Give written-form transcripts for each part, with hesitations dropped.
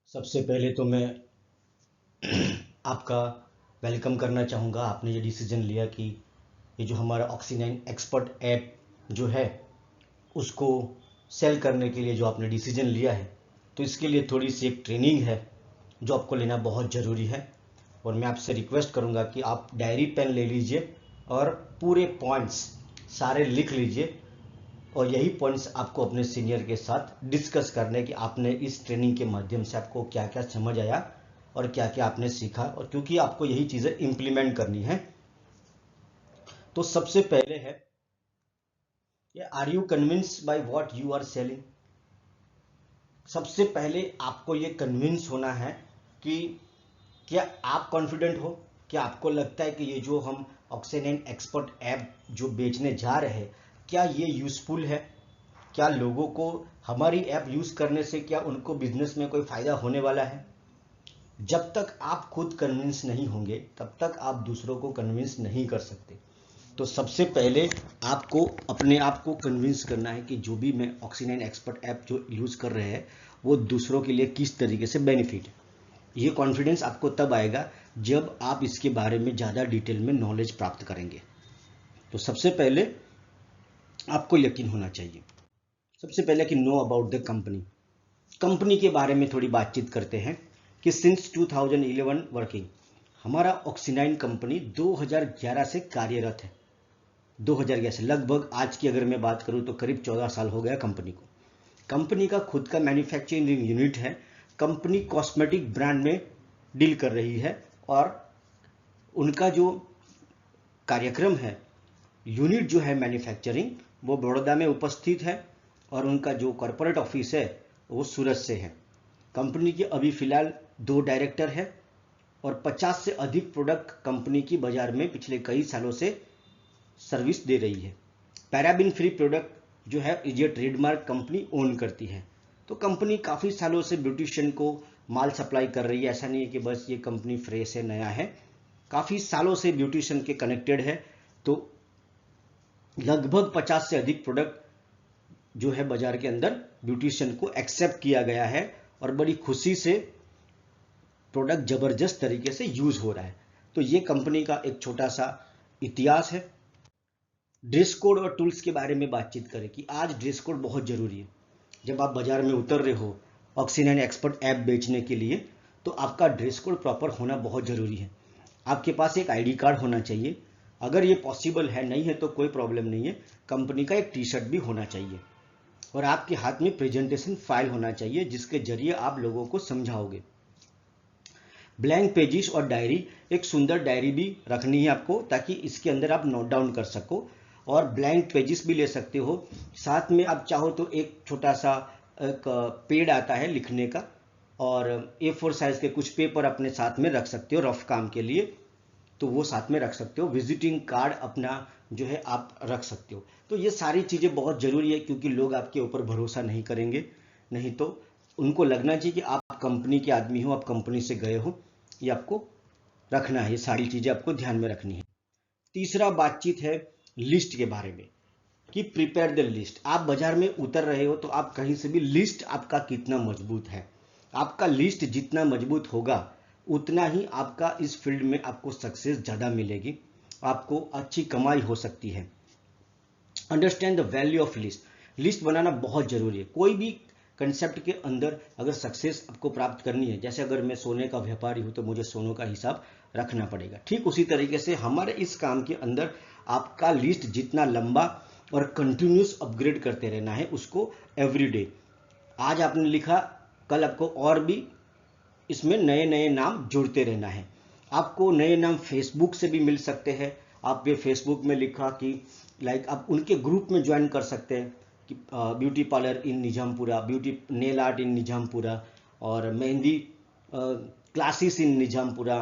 सबसे पहले तो मैं आपका वेलकम करना चाहूँगा। आपने ये डिसीजन लिया कि ये जो हमारा ऑक्सीनाइन एक्सपर्ट ऐप जो है उसको सेल करने के लिए जो आपने डिसीजन लिया है, तो इसके लिए थोड़ी सी एक ट्रेनिंग है जो आपको लेना बहुत ज़रूरी है। और मैं आपसे रिक्वेस्ट करूँगा कि आप डायरी पेन ले लीजिए और पूरे पॉइंट्स सारे लिख लीजिए, और यही पॉइंट्स आपको अपने सीनियर के साथ डिस्कस करने कि आपने इस ट्रेनिंग के माध्यम से आपको क्या क्या समझ आया और क्या क्या आपने सीखा, और क्योंकि आपको यही चीज़ें इम्प्लीमेंट करनी है। तो सबसे पहले है ये, are you convinced by what you are selling. सबसे पहले आपको ये कन्विंस होना है कि क्या आप कॉन्फिडेंट हो, क्या आपको लगता है कि ये जो हम ऑक्सीजन एक्सपर्ट ऐप जो बेचने जा रहे हैं, क्या ये यूज़फुल है, क्या लोगों को हमारी ऐप यूज़ करने से क्या उनको बिजनेस में कोई फ़ायदा होने वाला है। जब तक आप खुद कन्विंस नहीं होंगे तब तक आप दूसरों को कन्विंस नहीं कर सकते। तो सबसे पहले आपको अपने आप को कन्विंस करना है कि जो भी मैं ऑक्सीजन एक्सपर्ट ऐप जो यूज़ कर रहे हैं वो दूसरों के लिए किस तरीके से बेनिफिट है। ये कॉन्फिडेंस आपको तब आएगा जब आप इसके बारे में ज़्यादा डिटेल में नॉलेज प्राप्त करेंगे। तो सबसे पहले आपको यकीन होना चाहिए। सबसे पहले कि know about the company. Company के बारे में थोड़ी बातचीत करते हैं कि सिंस 2011 वर्किंग, हमारा ऑक्सीनाइन कंपनी 2011 से कार्यरत है। 2011 से लगभग आज की अगर मैं बात करूं तो करीब 14 साल हो गया कंपनी को। कंपनी का खुद का मैन्युफैक्चरिंग यूनिट है। कंपनी कॉस्मेटिक ब्रांड में डील कर रही है, और उनका जो कार्यक्रम है, यूनिट जो है मैन्युफैक्चरिंग, वो बड़ौदा में उपस्थित है, और उनका जो कॉरपोरेट ऑफिस है वो सूरत से है। कंपनी के अभी फिलहाल 2 डायरेक्टर है, और 50 से अधिक प्रोडक्ट कंपनी की बाजार में पिछले कई सालों से सर्विस दे रही है। पैराबिन फ्री प्रोडक्ट जो है ये ट्रेडमार्क कंपनी ओन करती है। तो कंपनी काफ़ी सालों से ब्यूटिशियन को माल सप्लाई कर रही है। ऐसा नहीं है कि बस ये कंपनी फ्रेश है, नया है, काफ़ी सालों से ब्यूटिशियन के कनेक्टेड है। तो लगभग 50 से अधिक प्रोडक्ट जो है बाजार के अंदर ब्यूटिशियन को एक्सेप्ट किया गया है, और बड़ी खुशी से प्रोडक्ट ज़बरदस्त तरीके से यूज़ हो रहा है। तो ये कंपनी का एक छोटा सा इतिहास है। ड्रेस कोड और टूल्स के बारे में बातचीत करें कि आज ड्रेस कोड बहुत ज़रूरी है। जब आप बाजार में उतर रहे हो ऑक्सीजन एक्सपर्ट ऐप बेचने के लिए, तो आपका ड्रेस कोड प्रॉपर होना बहुत ज़रूरी है। आपके पास एक आईडी कार्ड होना चाहिए, अगर ये पॉसिबल है, नहीं है तो कोई प्रॉब्लम नहीं है, कंपनी का एक टी शर्ट भी होना चाहिए, और आपके हाथ में प्रेजेंटेशन फाइल होना चाहिए जिसके जरिए आप लोगों को समझाओगे। ब्लैंक पेजिस और डायरी, एक सुंदर डायरी भी रखनी है आपको, ताकि इसके अंदर आप नोट डाउन कर सको, और ब्लैंक पेजिस भी ले सकते हो। साथ में आप चाहो तो एक छोटा सा एक पेड आता है लिखने का, और A4 साइज के कुछ पेपर अपने साथ में रख सकते हो रफ काम के लिए, तो वो साथ में रख सकते हो। विजिटिंग कार्ड अपना जो है आप रख सकते हो। तो ये सारी चीज़ें बहुत ज़रूरी है, क्योंकि लोग आपके ऊपर भरोसा नहीं करेंगे, नहीं तो उनको लगना चाहिए कि आप कंपनी के आदमी हो, आप कंपनी से गए हो। ये आपको रखना है, ये सारी चीज़ें आपको ध्यान में रखनी है। तीसरा बातचीत है लिस्ट के बारे में कि प्रिपेयर द लिस्ट। आप बाजार में उतर रहे हो तो आप कहीं से भी लिस्ट आपका कितना मजबूत है। आपका लिस्ट जितना मजबूत होगा उतना ही आपका इस फील्ड में आपको सक्सेस ज़्यादा मिलेगी, आपको अच्छी कमाई हो सकती है। Understand the value of list. List बनाना बहुत ज़रूरी है। कोई भी कंसेप्ट के अंदर अगर सक्सेस आपको प्राप्त करनी है, जैसे अगर मैं सोने का व्यापारी हूँ तो मुझे सोनों का हिसाब रखना पड़ेगा, ठीक उसी तरीके से हमारे इस काम के अंदर आपका लिस्ट जितना लंबा और कंटिन्यूस अपग्रेड करते रहना है उसको एवरीडे। आज आपने लिखा, कल आपको और भी इसमें नए नए नाम जोड़ते रहना है। आपको नए नाम फेसबुक से भी मिल सकते हैं। आप ये फेसबुक में लिखा कि लाइक आप उनके ग्रुप में ज्वाइन कर सकते हैं कि beauty parlour in Nizampura, beauty nail art in Nizampura, और मेहंदी क्लासेस इन निजामपुरा,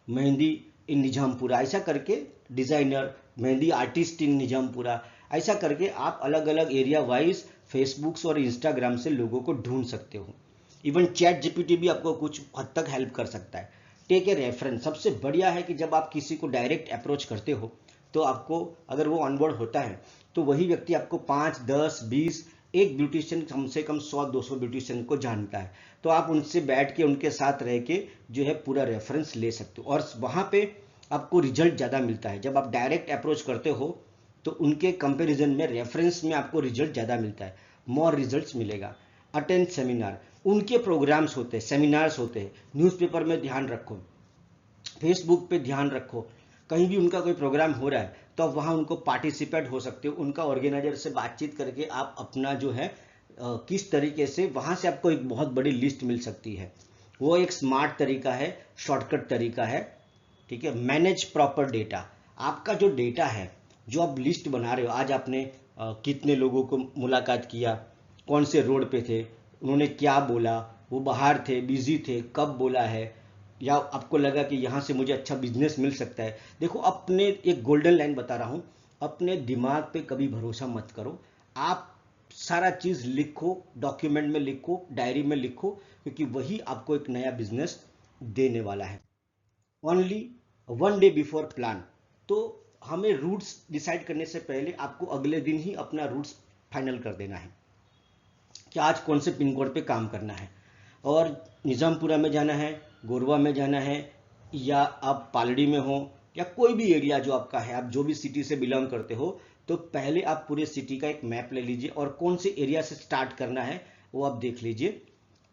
मेहंदी इन निजामपुरा, ऐसा करके designer, mehndi artist in Nizampura, ऐसा करके आप अलग अलग एरिया वाइज फेसबुक और इंस्टाग्राम से लोगों को ढूंढ सकते हो। इवन चैट जीपीटी भी आपको कुछ हद तक हेल्प कर सकता है। Take a reference. सबसे बढ़िया है कि जब आप किसी को डायरेक्ट अप्रोच करते हो तो आपको, अगर वो ऑनबोर्ड होता है तो वही व्यक्ति आपको 5, 10, 20 एक ब्यूटिशियन कम से कम 100-200 ब्यूटिशियन को जानता है। तो आप उनसे बैठ के उनके साथ रह के जो है पूरा रेफरेंस ले सकते हो, और वहाँ पे आपको रिजल्ट ज़्यादा मिलता है। जब आप डायरेक्ट अप्रोच करते हो तो उनके कंपैरिजन में रेफरेंस में आपको रिजल्ट ज़्यादा मिलता है, मोर रिजल्ट्स मिलेगा। अटेंड सेमिनार, उनके प्रोग्राम्स होते हैं, सेमिनार्स होते हैं, न्यूज़पेपर में ध्यान रखो, फेसबुक पे ध्यान रखो, कहीं भी उनका कोई प्रोग्राम हो रहा है तो आप वहाँ उनको पार्टिसिपेट हो सकते हो। उनका ऑर्गेनाइजर से बातचीत करके आप अपना जो है किस तरीके से वहाँ से आपको एक बहुत बड़ी लिस्ट मिल सकती है। वो एक स्मार्ट तरीका है, शॉर्टकट तरीका है, ठीक है। मैनेज प्रॉपर डेटा, आपका जो डेटा है, जो आप लिस्ट बना रहे हो, आज आपने कितने लोगों को मुलाकात किया, कौन से रोड पे थे, उन्होंने क्या बोला, वो बाहर थे, बिजी थे, कब बोला है, या आपको लगा कि यहाँ से मुझे अच्छा बिजनेस मिल सकता है। देखो, अपने एक गोल्डन लाइन बता रहा हूँ, अपने दिमाग पे कभी भरोसा मत करो। आप सारा चीज़ लिखो, डॉक्यूमेंट में लिखो, डायरी में लिखो, क्योंकि वही आपको एक नया बिजनेस देने वाला है। ओनली 1 डे बिफोर प्लान, तो हमें रूट्स डिसाइड करने से पहले आपको अगले दिन ही अपना रूट्स फाइनल कर देना है कि आज कौन से पिन कोड पे काम करना है, और निज़ामपुरा में जाना है, गोरवा में जाना है, या आप पालड़ी में हो, या कोई भी एरिया जो आपका है, आप जो भी सिटी से बिलोंग करते हो, तो पहले आप पूरे सिटी का एक मैप ले लीजिए और कौन से एरिया से स्टार्ट करना है वो आप देख लीजिए।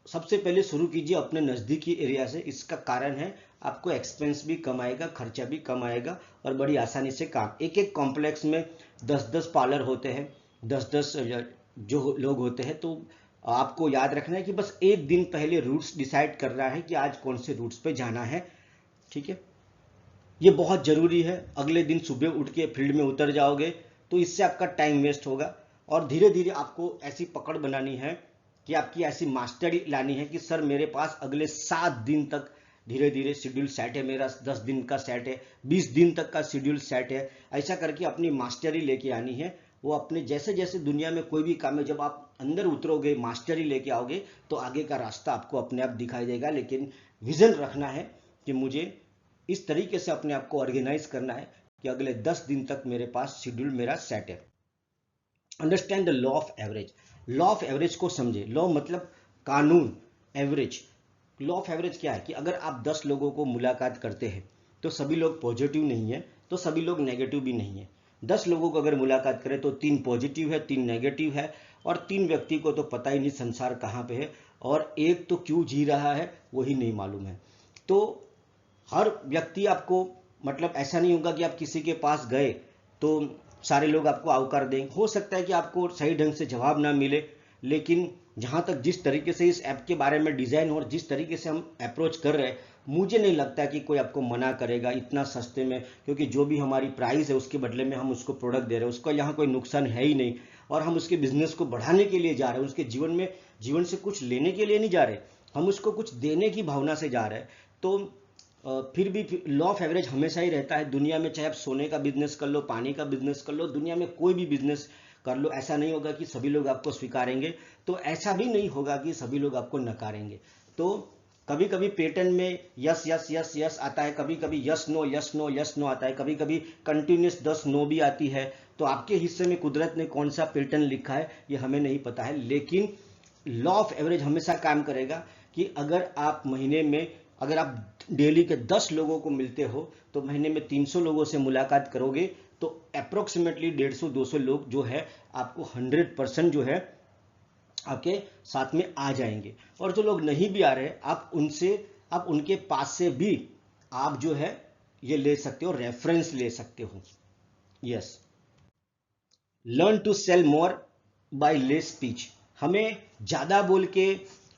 सबसे पहले शुरू कीजिए अपने नज़दीकी एरिया से। इसका कारण है आपको एक्सपेंस भी कम आएगा, खर्चा भी कम आएगा, और बड़ी आसानी से काम। एक एक कॉम्प्लेक्स में 10-10 पार्लर होते हैं, 10-10 जो लोग होते हैं, तो आपको याद रखना है कि बस एक दिन पहले रूट्स डिसाइड करना है कि आज कौन से रूट्स पे जाना है, ठीक है। ये बहुत ज़रूरी है। अगले दिन सुबह उठ के फील्ड में उतर जाओगे तो इससे आपका टाइम वेस्ट होगा, और धीरे धीरे आपको ऐसी पकड़ बनानी है कि आपकी ऐसी मास्टरी लानी है कि सर मेरे पास अगले 7 दिन तक धीरे धीरे शेड्यूल सेट है, मेरा 10 दिन का सेट है, 20 दिन तक का शेड्यूल सेट है। ऐसा करके अपनी मास्टरी लेके आनी है। वो अपने जैसे जैसे दुनिया में कोई भी काम है, जब आप अंदर उतरोगे, मास्टरी लेके आओगे, तो आगे का रास्ता आपको अपने आप दिखाई देगा। लेकिन विजन रखना है कि मुझे इस तरीके से अपने आप को ऑर्गेनाइज करना है कि अगले 10 दिन तक मेरे पास शेड्यूल मेरा सेट है। Understand the law of average. Law of average को समझे। लॉ मतलब कानून, एवरेज। लॉ ऑफ एवरेज क्या है कि अगर आप 10 लोगों को मुलाकात करते हैं तो सभी लोग पॉजिटिव नहीं है, तो सभी लोग नेगेटिव भी नहीं है। 10 लोगों को अगर मुलाकात करें तो 3 पॉजिटिव है, 3 नेगेटिव है, और 3 व्यक्ति को तो पता ही नहीं संसार कहाँ पे है, और एक तो क्यों जी रहा है वही नहीं मालूम है। तो हर व्यक्ति आपको, मतलब ऐसा नहीं होगा कि आप किसी के पास गए तो सारे लोग आपको आवकार दें। हो सकता है कि आपको सही ढंग से जवाब ना मिले, लेकिन जहाँ तक जिस तरीके से इस ऐप के बारे में डिज़ाइन और जिस तरीके से हम अप्रोच कर रहे हैं, मुझे नहीं लगता कि कोई आपको मना करेगा इतना सस्ते में, क्योंकि जो भी हमारी प्राइस है उसके बदले में हम उसको प्रोडक्ट दे रहे हैं, उसका यहाँ कोई नुकसान है ही नहीं, और हम उसके बिजनेस को बढ़ाने के लिए जा रहे हैं, उसके जीवन से कुछ लेने के लिए नहीं जा रहे, हम उसको कुछ देने की भावना से जा रहे हैं। तो फिर भी लॉ ऑफ एवरेज हमेशा ही रहता है दुनिया में। चाहे आप सोने का बिजनेस कर लो, पानी का बिजनेस कर लो, दुनिया में कोई भी बिजनेस कर लो, ऐसा नहीं होगा कि सभी लोग आपको स्वीकारेंगे, तो ऐसा भी नहीं होगा कि सभी लोग आपको नकारेंगे। तो कभी कभी पैटर्न में यस यस यस यस आता है, कभी कभी yes no yes no yes no आता है, कभी कभी कंटिन्यूस 10 नो भी आती है। तो आपके हिस्से में कुदरत ने कौन सा पैटर्न लिखा है ये हमें नहीं पता है, लेकिन लॉ ऑफ एवरेज हमेशा काम करेगा कि अगर आप महीने में, अगर आप डेली के 10 लोगों को मिलते हो तो महीने में 300 लोगों से मुलाकात करोगे, तो अप्रोक्सीमेटली 150-200 लोग जो है आपको 100% जो है आपके साथ में आ जाएंगे। और जो लोग नहीं भी आ रहे, आप उनके पास से भी आप जो है ये ले सकते हो, रेफरेंस ले सकते हो। Yes, learn to sell more by less speech. हमें ज्यादा बोल के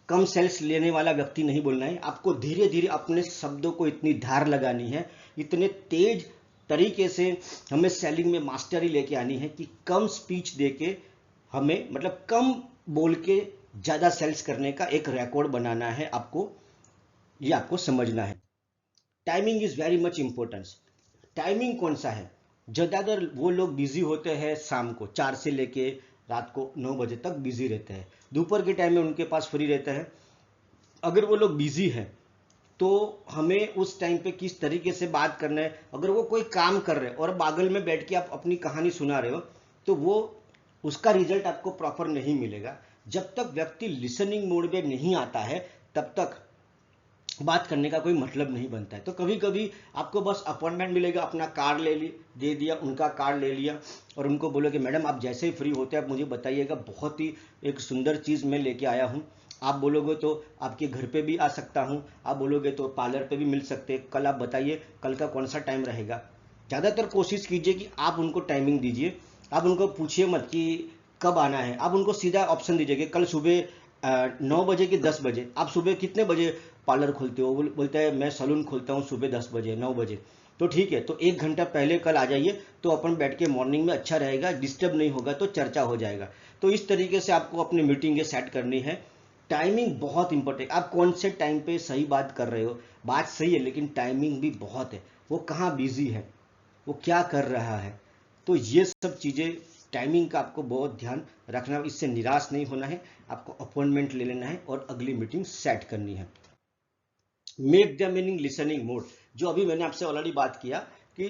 कम सेल्स लेने वाला व्यक्ति नहीं बोलना है। आपको धीरे धीरे अपने शब्दों को इतनी धार लगानी है, इतने तेज तरीके से हमें सेलिंग में मास्टरी लेके आनी है कि कम स्पीच देके हमें, मतलब कम बोल के ज्यादा सेल्स करने का एक रिकॉर्ड बनाना है आपको, ये आपको समझना है। Timing is very much importance. Timing कौन सा है? ज़्यादातर वो लोग बिजी होते हैं शाम को 4 से लेके रात को 9 बजे तक बिजी रहते हैं। दोपहर के टाइम में उनके पास फ्री रहता है। अगर वो लोग बिजी हैं तो हमें उस टाइम पे किस तरीके से बात करना है। अगर वो कोई काम कर रहे हैं और बागल में बैठ के आप अपनी कहानी सुना रहे हो, तो वो उसका रिजल्ट आपको प्रॉपर नहीं मिलेगा। जब तक व्यक्ति लिसनिंग मोड में नहीं आता है तब तक बात करने का कोई मतलब नहीं बनता है। तो कभी कभी आपको बस अपॉइंटमेंट मिलेगा, अपना कार्ड दे दिया, उनका कार्ड ले लिया और उनको बोलो कि मैडम आप जैसे ही फ्री होते हैं आप मुझे बताइएगा, बहुत ही एक सुंदर चीज़ मैं लेके आया हूँ। आप बोलोगे तो आपके घर पे भी आ सकता हूँ, आप बोलोगे तो पार्लर पे भी मिल सकते हैं। कल आप बताइए कल का कौन सा टाइम रहेगा। ज़्यादातर कोशिश कीजिए कि आप उनको टाइमिंग दीजिए। आप उनको पूछिए मत कि कब आना है, आप उनको सीधा ऑप्शन दीजिए कि कल सुबह 9 बजे कि 10 बजे। आप सुबह कितने बजे पार्लर खोलते हो? बोलता है मैं सलून खोलता हूँ सुबह 10 बजे 9 बजे। तो ठीक है, तो 1 घंटा पहले कल आ जाइए, तो अपन बैठ के मॉर्निंग में अच्छा रहेगा, डिस्टर्ब नहीं होगा, तो चर्चा हो जाएगा। तो इस तरीके से आपको अपनी मीटिंग सेट करनी है। टाइमिंग बहुत इंपॉर्टेंट। आप कौन से टाइम पे सही बात कर रहे हो, बात सही है लेकिन टाइमिंग भी बहुत है। वो कहाँ बिजी है, वो क्या कर रहा है। तो ये सब चीज़ें, टाइमिंग का आपको बहुत ध्यान रखना। इससे निराश नहीं होना है, आपको अपॉइंटमेंट ले लेना है और अगली मीटिंग सेट करनी है। Make the meaning listening mode, जो अभी मैंने आपसे ऑलरेडी बात किया कि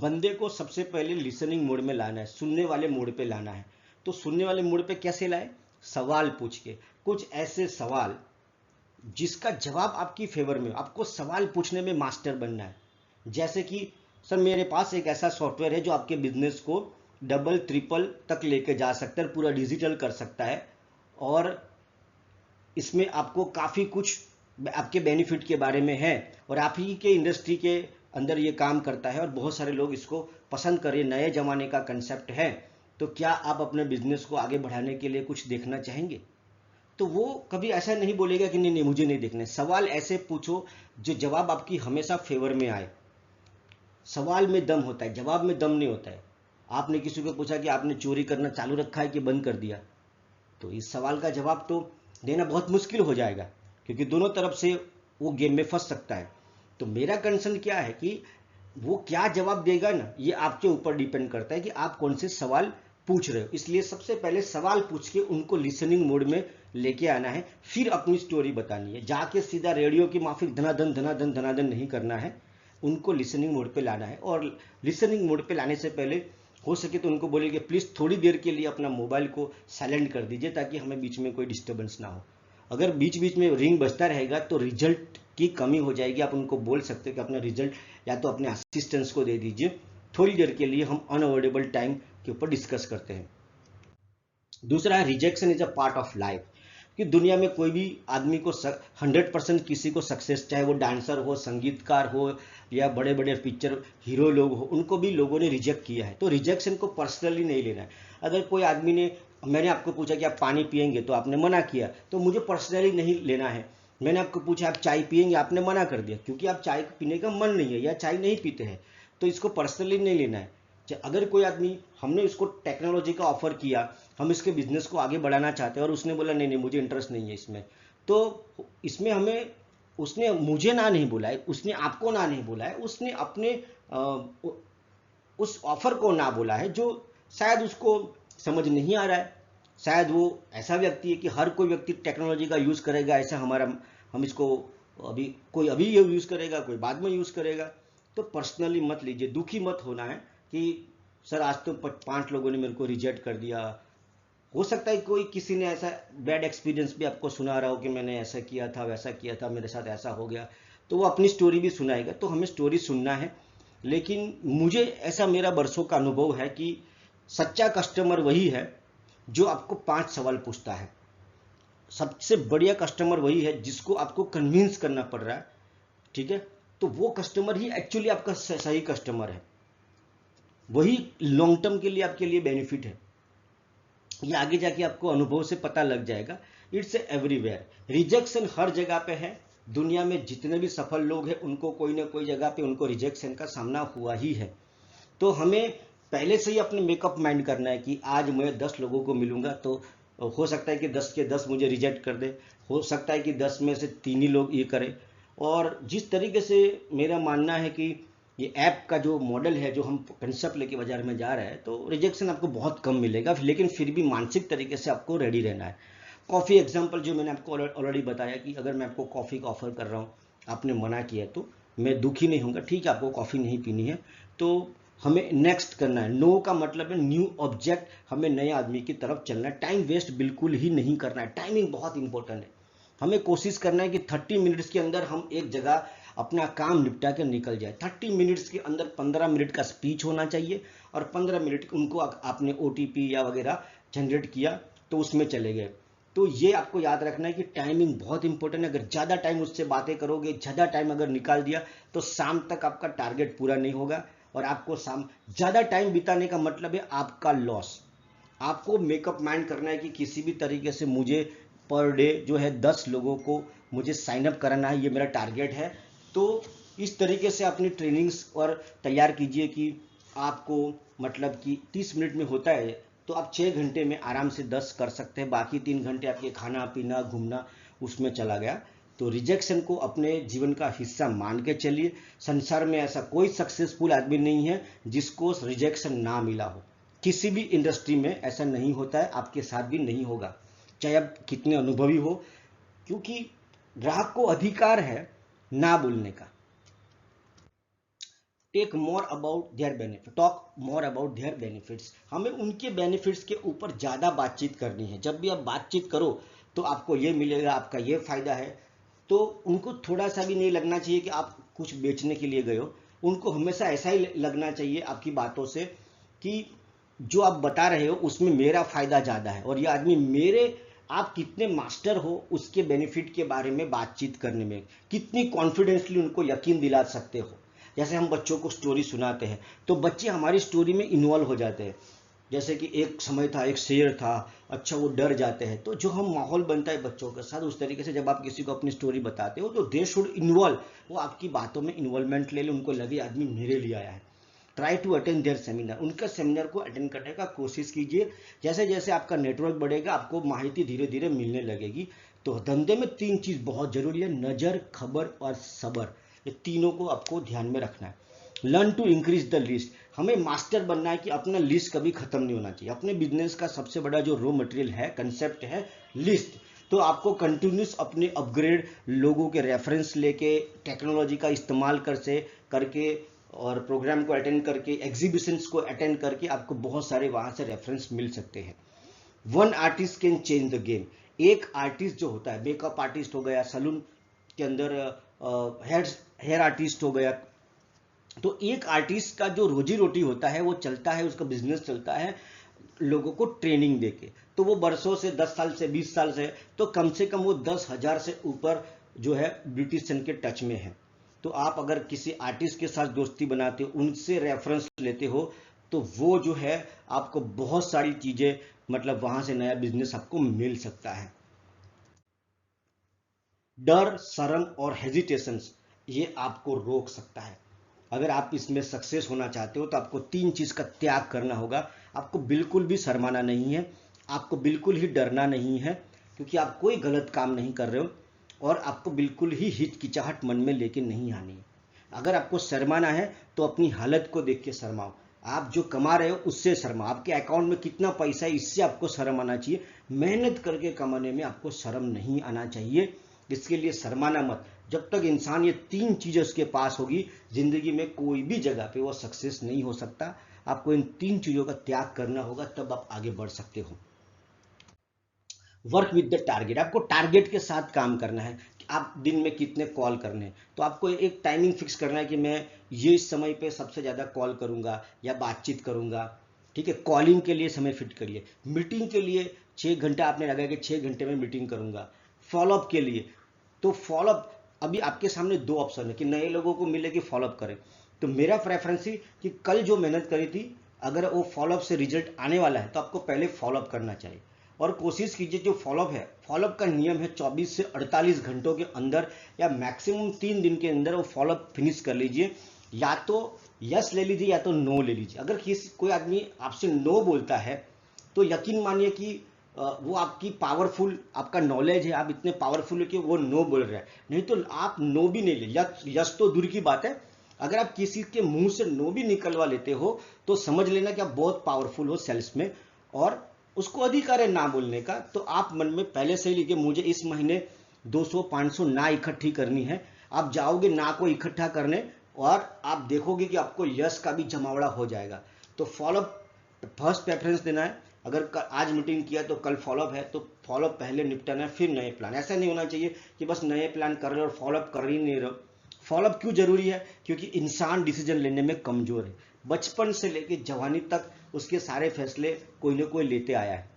बंदे को सबसे पहले लिसनिंग मोड में लाना है, सुनने वाले मोड पे लाना है। तो सुनने वाले मोड पे कैसे लाए? सवाल पूछ के, कुछ ऐसे सवाल जिसका जवाब आपकी फेवर में हो। आपको सवाल पूछने में मास्टर बनना है। जैसे कि सर मेरे पास एक ऐसा सॉफ्टवेयर है जो आपके बिजनेस को डबल ट्रिपल तक लेके जा सकता है, पूरा डिजिटल कर सकता है, और इसमें आपको काफ़ी कुछ आपके बेनिफिट के बारे में है, और आप ही के इंडस्ट्री के अंदर ये काम करता है और बहुत सारे लोग इसको पसंद करें, नए ज़माने का कंसेप्ट है। तो क्या आप अपने बिजनेस को आगे बढ़ाने के लिए कुछ देखना चाहेंगे? तो वो कभी ऐसा नहीं बोलेगा कि नहीं नहीं मुझे नहीं देखना है। सवाल ऐसे पूछो जो जवाब आपकी हमेशा फेवर में आए। सवाल में दम होता है, जवाब में दम नहीं होता है। आपने किसी को पूछा कि आपने चोरी करना चालू रखा है कि बंद कर दिया, तो इस सवाल का जवाब तो देना बहुत मुश्किल हो जाएगा, क्योंकि दोनों तरफ से वो गेम में फंस सकता है। तो मेरा कंसर्न क्या है कि वो क्या जवाब देगा ना, ये आपके ऊपर डिपेंड करता है कि आप कौन से सवाल पूछ रहे हो। इसलिए सबसे पहले सवाल पूछ के उनको लिसनिंग मोड में लेके आना है, फिर अपनी स्टोरी बतानी है। जाके सीधा रेडियो की माफिक धनाधन धनाधन धनाधन नहीं करना है, उनको लिसनिंग मोड पे लाना है। और लिसनिंग मोड पे लाने से पहले हो सके तो उनको बोलिए कि प्लीज़ थोड़ी देर के लिए अपना मोबाइल को साइलेंट कर दीजिए, ताकि हमें बीच में कोई डिस्टर्बेंस ना हो। अगर बीच बीच में रिंग बजता रहेगा तो रिजल्ट की कमी हो जाएगी। आप उनको बोल सकते हैं कि अपना रिजल्ट या तो अपने असिस्टेंट्स को दे दीजिए, थोड़ी देर के लिए हम अनअवॉइडेबल टाइम के ऊपर डिस्कस करते हैं। दूसरा है rejection is a part of life, कि दुनिया में कोई भी आदमी को 100% किसी को सक्सेस, चाहे वो डांसर हो, संगीतकार हो, या बड़े बड़े पिक्चर हीरो लोग हो, उनको भी लोगों ने रिजेक्ट किया है। तो रिजेक्शन को पर्सनली नहीं लेना है। अगर कोई आदमी ने, मैंने आपको पूछा कि आप पानी पियेंगे तो आपने मना किया, तो मुझे पर्सनली नहीं लेना है। मैंने आपको पूछा आप चाय पियेंगे, आपने मना कर दिया, क्योंकि आप चाय पीने का मन नहीं है या चाय नहीं पीते हैं, तो इसको पर्सनली नहीं लेना है। अगर कोई आदमी, हमने उसको टेक्नोलॉजी का ऑफर किया, हम इसके बिजनेस को आगे बढ़ाना चाहते हैं, और उसने बोला नहीं नहीं मुझे इंटरेस्ट नहीं है इसमें, तो इसमें हमें, उसने मुझे ना नहीं बोला है, उसने आपको ना नहीं बोला है, उसने अपने उस ऑफर को ना बोला है, जो शायद उसको समझ नहीं आ रहा है। शायद वो ऐसा व्यक्ति है कि हर कोई व्यक्ति टेक्नोलॉजी का यूज़ करेगा, ऐसा हमारा, हम इसको अभी, कोई अभी ये यूज़ करेगा, कोई बाद में यूज़ करेगा। तो पर्सनली मत लीजिए, दुखी मत होना है कि सर आज तो 5 लोगों ने मेरे को रिजेक्ट कर दिया। हो सकता है कोई किसी ने ऐसा बैड एक्सपीरियंस भी आपको सुना रहा हो कि मैंने ऐसा किया था, वैसा किया था, मेरे साथ ऐसा हो गया, तो वो अपनी स्टोरी भी सुनाएगा। तो हमें स्टोरी सुनना है। लेकिन मुझे ऐसा, मेरा बरसों का अनुभव है कि सच्चा कस्टमर वही है जो आपको 5 सवाल पूछता है। सबसे बढ़िया कस्टमर वही है जिसको आपको कन्विंस करना पड़ रहा है, ठीक है। तो वो कस्टमर ही एक्चुअली आपका सही कस्टमर है, वही लॉन्ग टर्म के लिए आपके लिए बेनिफिट है। ये आगे जाके आपको अनुभव से पता लग जाएगा। इट्स एवरीवेयर, रिजेक्शन हर जगह पे है। दुनिया में जितने भी सफल लोग हैं उनको कोई ना कोई जगह पे उनको रिजेक्शन का सामना हुआ ही है। तो हमें पहले से ही अपने मेकअप माइंड करना है कि आज मैं 10 लोगों को मिलूंगा, तो हो सकता है कि 10 के 10 मुझे रिजेक्ट कर दे, हो सकता है कि 10 में से 3 ही लोग ये करें। और जिस तरीके से मेरा मानना है कि ये ऐप का जो मॉडल है, जो हम कंसेप्ट लेके बाजार में जा रहे हैं, तो रिजेक्शन आपको बहुत कम मिलेगा, लेकिन फिर भी मानसिक तरीके से आपको रेडी रहना है। कॉफ़ी एग्जाम्पल जो मैंने आपको ऑलरेडी बताया कि अगर मैं आपको कॉफ़ी का ऑफर कर रहा हूँ, आपने मना किया, तो मैं दुखी नहीं होऊंगा। ठीक है, आपको कॉफ़ी नहीं पीनी है, तो हमें नेक्स्ट करना है। नो का मतलब है न्यू ऑब्जेक्ट, हमें नए आदमी की तरफ चलना है। टाइम वेस्ट बिल्कुल ही नहीं करना है। टाइमिंग बहुत इंपॉर्टेंट है। हमें कोशिश करना है कि 30 मिनट्स के अंदर हम एक जगह अपना काम निपटा कर निकल जाए। 30 मिनट्स के अंदर 15 मिनट का स्पीच होना चाहिए और 15 मिनट उनको आपने OTP या वगैरह जनरेट किया तो उसमें चले गए। तो ये आपको याद रखना है कि टाइमिंग बहुत इंपॉर्टेंट है। अगर ज़्यादा टाइम उससे बातें करोगे, ज़्यादा टाइम अगर निकाल दिया तो शाम तक आपका टारगेट पूरा नहीं होगा और आपको ज़्यादा टाइम बिताने का मतलब है आपका लॉस। आपको मेकअप माइंड करना है कि किसी भी तरीके से मुझे पर डे जो है 10 लोगों को मुझे साइन अप कराना है, ये मेरा टारगेट है। तो इस तरीके से अपनी ट्रेनिंग्स और तैयार कीजिए कि आपको मतलब कि 30 मिनट में होता है तो आप 6 घंटे में आराम से 10 कर सकते हैं। बाकी 3 घंटे आपके खाना पीना घूमना उसमें चला गया। तो रिजेक्शन को अपने जीवन का हिस्सा मान के चलिए। संसार में ऐसा कोई सक्सेसफुल आदमी नहीं है जिसको रिजेक्शन ना मिला हो। किसी भी इंडस्ट्री में ऐसा नहीं होता है, आपके साथ भी नहीं होगा, चाहे आप कितने अनुभवी हो, क्योंकि ग्राहक को अधिकार है ना बोलने का। Take more about their benefit, talk more about their benefits. हमें उनके बेनिफिट्स के ऊपर ज़्यादा बातचीत करनी है। जब भी आप बातचीत करो तो आपको ये मिलेगा, आपका ये फायदा है। तो उनको थोड़ा सा भी नहीं लगना चाहिए कि आप कुछ बेचने के लिए गए हो। उनको हमेशा ऐसा ही लगना चाहिए आपकी बातों से कि जो आप बता रहे हो उसमें मेरा फायदा ज़्यादा है और ये आदमी मेरे, आप कितने मास्टर हो उसके बेनिफिट के बारे में बातचीत करने में, कितनी कॉन्फिडेंसली उनको यकीन दिला सकते हो। जैसे हम बच्चों को स्टोरी सुनाते हैं तो बच्चे हमारी स्टोरी में इन्वॉल्व हो जाते हैं। जैसे कि एक समय था, एक शेर था, अच्छा वो डर जाते हैं। तो जो हम माहौल बनता है बच्चों के साथ, उस तरीके से जब आप किसी को अपनी स्टोरी बताते हो तो दे शुड इन्वॉल्व, वो आपकी बातों में इन्वॉल्वमेंट ले ले, उनको लगे आदमी मेरे लिए आया है। Try to attend their seminar, उनका सेमिनार को अटेंड करने का कोशिश कीजिए। जैसे जैसे आपका नेटवर्क बढ़ेगा आपको माहिती धीरे धीरे मिलने लगेगी। तो धंधे में 3 चीज़ बहुत जरूरी है, नज़र, खबर और सबर। ये तीनों को आपको ध्यान में रखना है। Learn to increase the list, हमें मास्टर बनना है कि अपना लिस्ट कभी खत्म नहीं होना चाहिए। अपने बिजनेस का सबसे बड़ा जो रॉ मटेरियल है, कंसेप्ट है लिस्ट। तो आपको कंटिन्यूस अपने अपग्रेड, लोगों के रेफरेंस लेके, टेक्नोलॉजी का इस्तेमाल करके और प्रोग्राम को अटेंड करके, एग्जीबिशंस को अटेंड करके आपको बहुत सारे वहाँ से रेफरेंस मिल सकते हैं। One artist can change the game, एक आर्टिस्ट जो होता है, मेकअप आर्टिस्ट हो गया, सलून के अंदर हेयर आर्टिस्ट हो गया, तो एक आर्टिस्ट का जो रोजी रोटी होता है वो चलता है, उसका बिजनेस चलता है लोगों को ट्रेनिंग देके। तो वो बरसों से, 10 साल से, 20 साल से, तो कम से कम वो 10,000 से ऊपर जो है ब्यूटिशियन के टच में है। तो आप अगर किसी आर्टिस्ट के साथ दोस्ती बनाते हो, उनसे रेफरेंस लेते हो, तो वो जो है आपको बहुत सारी चीजें, मतलब वहां से नया बिजनेस आपको मिल सकता है। डर, शर्म और हेजिटेशंस, ये आपको रोक सकता है। अगर आप इसमें सक्सेस होना चाहते हो तो आपको 3 चीज का त्याग करना होगा। आपको बिल्कुल भी शर्माना नहीं है, आपको बिल्कुल ही डरना नहीं है, क्योंकि आप कोई गलत काम नहीं कर रहे हो, और आपको बिल्कुल ही हिचकिचाहट मन में लेके नहीं आनी है। अगर आपको शर्माना है तो अपनी हालत को देख के शर्माओ। आप जो कमा रहे हो उससे शर्माओ। आपके अकाउंट में कितना पैसा है इससे आपको शर्म आना चाहिए। मेहनत करके कमाने में आपको शर्म नहीं आना चाहिए, इसके लिए शर्माना मत। जब तक इंसान ये 3 चीजें उसके पास होगी, जिंदगी में कोई भी जगह पे वो सक्सेस नहीं हो सकता। आपको इन 3 चीजों का त्याग करना होगा, तब आप आगे बढ़ सकते हो। वर्क विद द टारगेट, आपको टारगेट के साथ काम करना है कि आप दिन में कितने कॉल करने हैं। तो आपको एक टाइमिंग फिक्स करना है कि मैं ये इस समय पे सबसे ज़्यादा कॉल करूंगा या बातचीत करूंगा। ठीक है, कॉलिंग के लिए समय फिट करिए। मीटिंग के लिए 6 घंटा आपने लगाया कि 6 घंटे में मीटिंग करूंगा। फॉलोअप के लिए, तो फॉलोअप, अभी आपके सामने 2 ऑप्शन है कि नए लोगों को मिले कि फॉलोअप करें। तो मेरा प्रेफरेंस ही कि कल जो मेहनत करी थी, अगर वो फॉलोअप से रिजल्ट आने वाला है तो आपको पहले फॉलोअप करना चाहिए। और कोशिश कीजिए जो फॉलोअप है, फॉलोअप का नियम है 24 से 48 घंटों के अंदर या मैक्सिमम 3 दिन के अंदर वो फॉलोअप फिनिश कर लीजिए। या तो यस ले लीजिए या तो नो ले लीजिए। अगर कोई आदमी आपसे नो बोलता है तो यकीन मानिए कि वो आपकी पावरफुल, आपका नॉलेज है, आप इतने पावरफुल है कि वो नो बोल रहा है। नहीं तो आप नो भी नहीं ले, यस तो दूर की बात है, अगर आप किसी के मुंह से नो भी निकलवा लेते हो तो समझ लेना कि आप बहुत पावरफुल हो सेल्स में, और उसको अधिकार है ना बोलने का। तो आप मन में पहले से ही लिखिए मुझे इस महीने 200-500 ना इकट्ठी करनी है। आप जाओगे ना को इकट्ठा करने और आप देखोगे कि आपको यश का भी जमावड़ा हो जाएगा। तो फॉलोअप फर्स्ट प्रेफरेंस देना है। अगर आज मीटिंग किया तो कल फॉलोअप है, तो फॉलोअप पहले निपटाना है, फिर नए प्लान। ऐसा नहीं होना चाहिए कि बस नए प्लान कर रहे हो और फॉलोअप कर ही नहीं रहे। फॉलोअप क्यों जरूरी है? क्योंकि इंसान डिसीजन लेने में कमजोर है। बचपन से लेकर जवानी तक उसके सारे फैसले कोई ना कोई लेते आया है।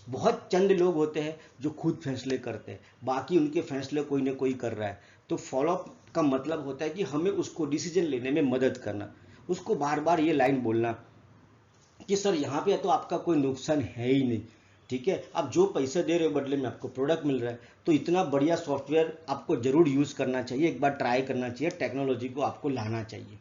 बहुत चंद लोग होते हैं जो खुद फैसले करते हैं, बाकी उनके फैसले कोई ना कोई कर रहा है। तो फॉलोअप का मतलब होता है कि हमें उसको डिसीजन लेने में मदद करना, उसको बार बार ये लाइन बोलना कि सर यहाँ पे तो आपका कोई नुकसान है ही नहीं, ठीक है, आप जो पैसे दे रहे हो बदले में आपको प्रोडक्ट मिल रहा है, तो इतना बढ़िया सॉफ्टवेयर आपको जरूर यूज़ करना चाहिए, एक बार ट्राई करना चाहिए, टेक्नोलॉजी को आपको लाना चाहिए।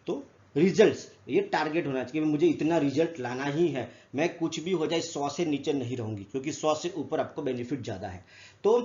तो रिजल्ट्स, ये टारगेट होना चाहिए, मुझे इतना रिजल्ट लाना ही है, मैं कुछ भी हो जाए 100 से नीचे नहीं रहूंगी, क्योंकि 100 से ऊपर आपको बेनिफिट ज़्यादा है। तो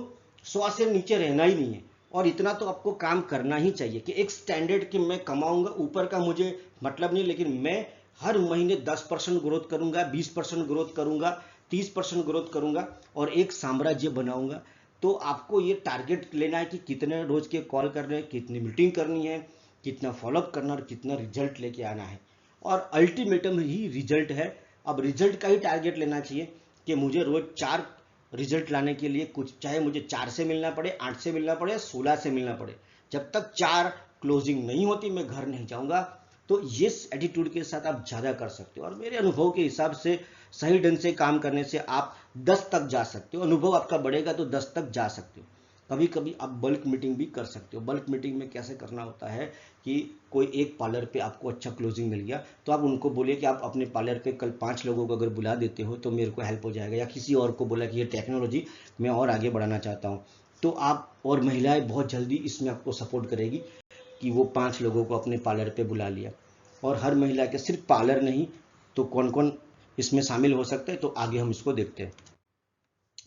100 से नीचे रहना ही नहीं है, और इतना तो आपको काम करना ही चाहिए कि एक स्टैंडर्ड कि मैं कमाऊंगा, ऊपर का मुझे मतलब नहीं, लेकिन मैं हर महीने 10% ग्रोथ करूंगा, 20% ग्रोथ करूंगा, 30% ग्रोथ करूंगा और एक साम्राज्य बनाऊंगा। तो आपको ये टारगेट लेना है कि कितने रोज के कॉल करने हैं, कितनी मीटिंग करनी है, कितना फॉलोअप करना और कितना रिजल्ट लेके आना है, और अल्टीमेटम ही रिजल्ट है। अब रिजल्ट का ही टारगेट लेना चाहिए कि मुझे रोज 4 रिजल्ट लाने के लिए कुछ, चाहे मुझे 4 से मिलना पड़े, 8 से मिलना पड़े, 16 से मिलना पड़े, जब तक 4 क्लोजिंग नहीं होती मैं घर नहीं जाऊंगा। तो इस एटीट्यूड के साथ आप ज़्यादा कर सकते हो, और मेरे अनुभव के हिसाब से सही ढंग से काम करने से आप 10 तक जा सकते हो। अनुभव आपका बढ़ेगा तो 10 तक जा सकते हो। कभी कभी आप बल्क मीटिंग भी कर सकते हो। बल्क मीटिंग में कैसे करना होता है कि कोई एक पार्लर पे आपको अच्छा क्लोजिंग मिल गया, तो आप उनको बोलिए कि आप अपने पार्लर पे कल 5 लोगों को अगर बुला देते हो तो मेरे को हेल्प हो जाएगा, या किसी और को बोला कि ये टेक्नोलॉजी मैं और आगे बढ़ाना चाहता हूँ, तो आप, और महिलाएं बहुत जल्दी इसमें आपको सपोर्ट करेगी कि वो 5 लोगों को अपने पार्लर पे बुला लिया। और हर महिला के सिर्फ पार्लर नहीं, तो कौन कौन इसमें शामिल हो सकते हैं, तो आगे हम इसको देखते हैं।